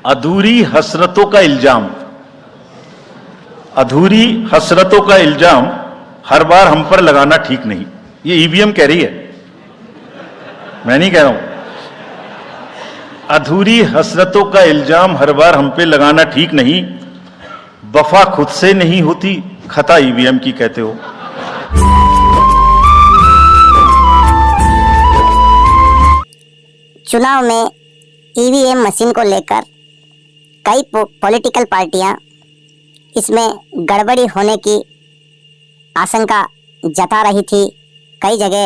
अधूरी हसरतों का इल्जाम, अधूरी हसरतों का इल्जाम हर बार हम पर लगाना ठीक नहीं। ये ईवीएम कह रही है, मैं नहीं कह रहा हूं। अधूरी हसरतों का इल्जाम हर बार हम पे लगाना ठीक नहीं। वफा खुद से नहीं होती, खता ईवीएम की कहते हो। चुनाव में ईवीएम मशीन को लेकर कई पॉलिटिकल पार्टियां इसमें गड़बड़ी होने की आशंका जता रही थी। कई जगह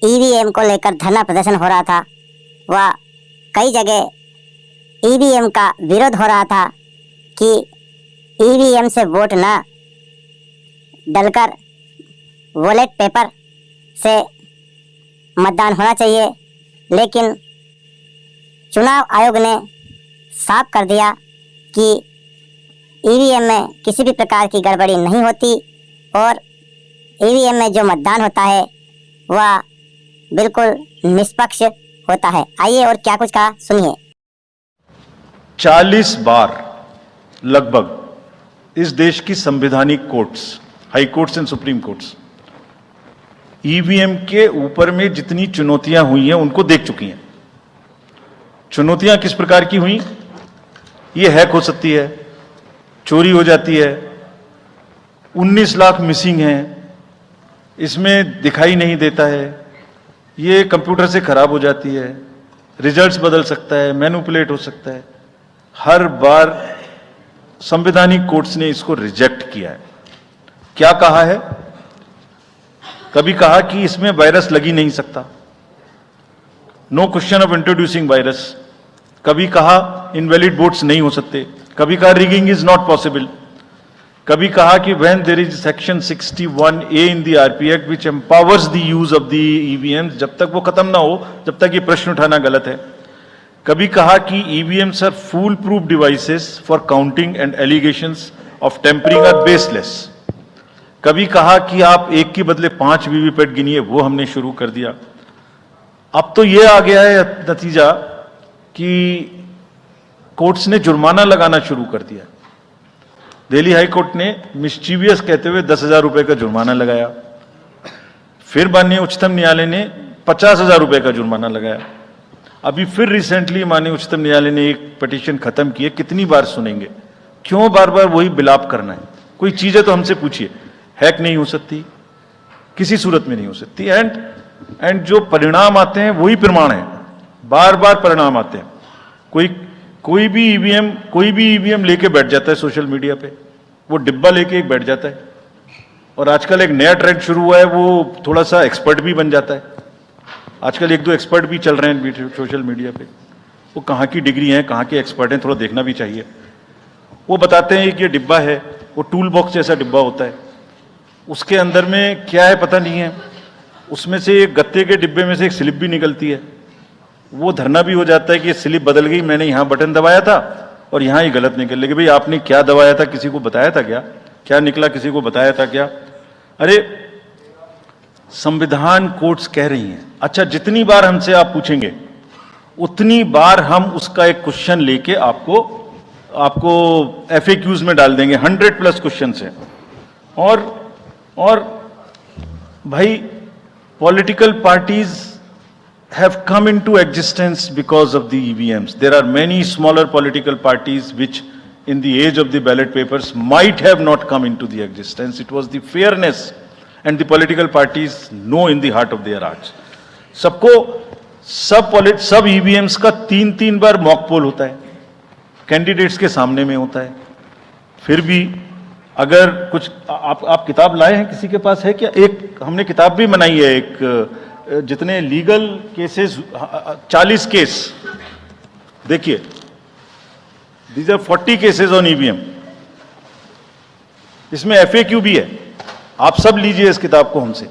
ईवीएम को लेकर धरना प्रदर्शन हो रहा था व कई जगह ईवीएम का विरोध हो रहा था कि ईवीएम से वोट न डलकर वॉलेट पेपर से मतदान होना चाहिए। लेकिन चुनाव आयोग ने साफ कर दिया कि ईवीएम में किसी भी प्रकार की गड़बड़ी नहीं होती और ईवीएम में जो मतदान होता है वह बिल्कुल निष्पक्ष होता है। आइए और क्या कुछ कहा सुनिए। 40 बार लगभग इस देश की संवैधानिक courts, high courts and supreme courts EVM के ऊपर में जितनी चुनौतियां हुई हैं उनको देख चुकी हैं। चुनौतियां किस प्रकार की हुई? ये हैक हो सकती है, चोरी हो जाती है, 19 लाख मिसिंग हैं, इसमें दिखाई नहीं देता है, ये कंप्यूटर से खराब हो जाती है, रिजल्ट्स बदल सकता है, मैनिपुलेट हो सकता है। हर बार संवैधानिक कोर्ट्स ने इसको रिजेक्ट किया है। क्या कहा है? कभी कहा कि इसमें वायरस लग ही नहीं सकता, no question of introducing virus. कभी कहा इनवैलिड वोट्स नहीं हो सकते, कभी कहा रिगिंग इज नॉट पॉसिबल, कभी कहा कि when there is section 61A in the RP act which empowers the use of the EVM, जब तक वो खत्म ना हो जब तक ये प्रश्न उठाना गलत है। कभी कहा कि EVMs are foolproof devices for counting and allegations of tampering are baseless. कभी कहा कि आप एक के बदले 5 वीवीपैट गिनिए, वो हमने शुरू कर दिया। अब तो ये आ गया है नतीजा कि कोर्ट्स ने जुर्माना लगाना शुरू कर दिया। दिल्ली हाई कोर्ट ने मिस्चीवियस कहते हुए 10,000 रुपए का जुर्माना लगाया। फिर माननीय उच्चतम न्यायालय ने 50,000 रुपए का जुर्माना लगाया। अभी फिर रिसेंटली माननीय उच्चतम न्यायालय ने एक पिटीशन खत्म की है। कितनी बार सुनेंगे? क्यों बार बार वही बिलाप करना है? कोई चीज है तो हमसे पूछिए। हैक नहीं हो सकती, किसी सूरत में नहीं हो सकती। एंड जो परिणाम आते हैं वही प्रमाण है, बार बार परिणाम आते हैं। कोई भी ईवीएम लेके बैठ जाता है सोशल मीडिया पे, वो डिब्बा लेके एक बैठ जाता है। और आजकल एक नया ट्रेंड शुरू हुआ है, वो थोड़ा सा एक्सपर्ट भी बन जाता है। आजकल 1-2 एक्सपर्ट भी चल रहे हैं सोशल मीडिया पे। वो कहाँ की डिग्री हैं, कहाँ के एक्सपर्ट हैं, थोड़ा देखना भी चाहिए। वो बताते हैं कि ये डिब्बा है, वो टूल बॉक्स जैसा डिब्बा होता है, उसके अंदर में क्या है पता नहीं है। उसमें से एक गत्ते के डिब्बे में से एक स्लिप भी निकलती है। वो धरना भी हो जाता है कि ये स्लिप बदल गई, मैंने यहाँ बटन दबाया था और यहाँ ही गलत निकल गई। भाई आपने क्या दबाया था, किसी को बताया था क्या? क्या निकला, किसी को बताया था क्या? अरे संविधान कोर्ट्स कह रही हैं। अच्छा, जितनी बार हमसे आप पूछेंगे उतनी बार हम उसका एक क्वेश्चन लेके आपको FAQs में डाल देंगे। 100+ क्वेश्चन है। और भाई political parties have come into existence because of the EVMs. There are many smaller political parties which in the age of the ballot papers might have not come into the existence. It was the fairness and the political parties know in the heart of their hearts. सब EVMs का 3-3 बार mock poll होता है, candidates के सामने में होता है। फिर भी अगर कुछ आप किताब लाए हैं, किसी के पास है क्या? एक हमने किताब भी बनाई है, एक जितने लीगल केसेस 40 केस, देखिए these are 40 cases on EVM. इसमें FAQ भी है, आप सब लीजिए इस किताब को हमसे।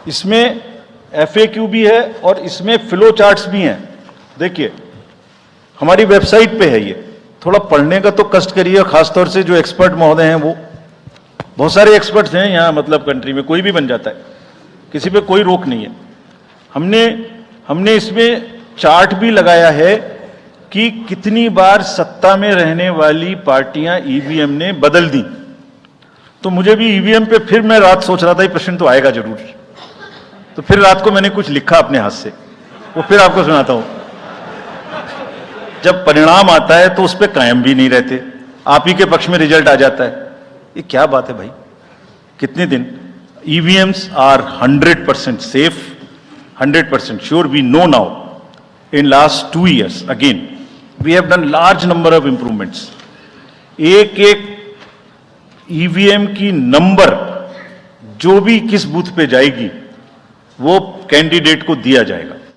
इसमें FAQ भी है और इसमें फ्लो चार्ट्स भी हैं। देखिए हमारी वेबसाइट पे है ये, थोड़ा पढ़ने का तो कष्ट करिए। खासतौर से जो एक्सपर्ट महोदय हैं, वो बहुत सारे एक्सपर्ट्स हैं यहाँ, मतलब कंट्री में कोई भी बन जाता है, किसी पे कोई रोक नहीं है। हमने इसमें चार्ट भी लगाया है कि कितनी बार सत्ता में रहने वाली पार्टियां ईवीएम ने बदल दी। तो मुझे भी ईवीएम पे फिर मैं रात सोच रहा था ये प्रश्न तो आएगा जरूर, तो फिर रात को मैंने कुछ लिखा अपने हाथ से, वो फिर आपको सुनाता हूं। जब परिणाम आता है तो उस पर कायम भी नहीं रहते, आप ही के पक्ष में रिजल्ट आ जाता है। ये क्या बात है भाई, कितने दिन? EVMs are 100% safe, 100% sure. We know now in last 2 years again we have done large number of improvements. एक एक ईवीएम की नंबर जो भी किस बूथ पे जाएगी वो कैंडिडेट को दिया जाएगा।